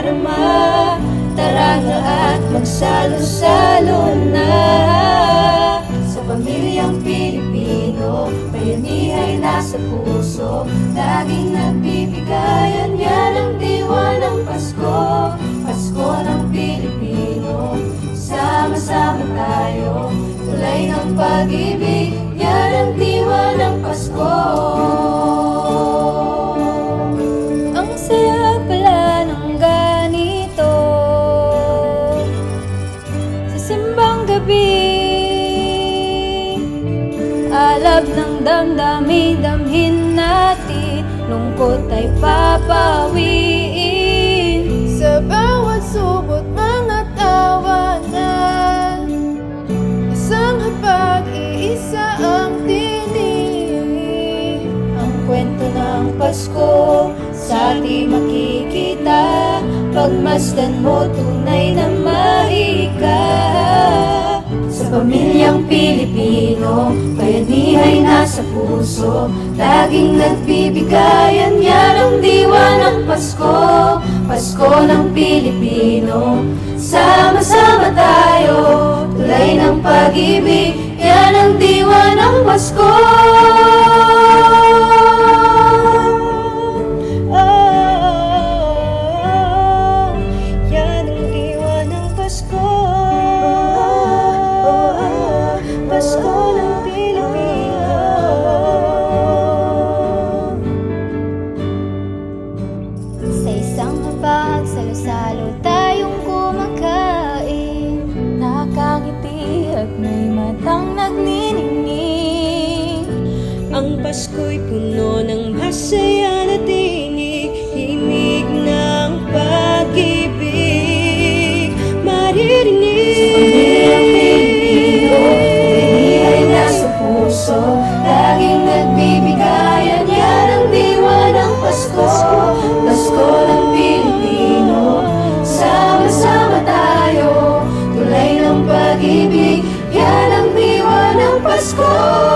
nadarama. Tara na at magsalo-salo na. Sa pamilyang Pilipino, bayanihay nasa puso, laging nagbibigayan, yan ang diwa ng Pasko. Pasko ng Pilipino, sama-sama tayo, tulay ng pag-ibig, yan ang diwa ng Pasko. Ang saya pala ng ganito, sa simbang gabi, alab ng damdamin, damhin natin, lungkot ay papawiin. Sa bawat subot, mga tawanan, isang hapag, iisa ang tinig. Ang kwento ng Pasko sa ating makikita, pagmasdan mo tunay na mahika. Sa pamilyang Pilipino, bayanihay nasa puso, laging nagbibigayan, yan ang diwa ng Pasko. Pasko ng Pilipino, sama-sama tayo, tulay ng pag-ibig, yan ang diwa ng Pasko. Yan ang diwa ng Pasko. Pasko ng Pilipino. Sa isang hapag, salo-salo tayong kumakain, nakakangiti at may matang nagniningning. Ang Pasko'y puno ng masaya na tinig, himig ng pag-ibig maririnig. Bayanihay nasa puso, laging nagbibigayan, yan ang diwa ng Pasko. Pasko ng Pilipino, sama-sama tayo, tulay ng pag-ibig, yan ang diwa ng Pasko.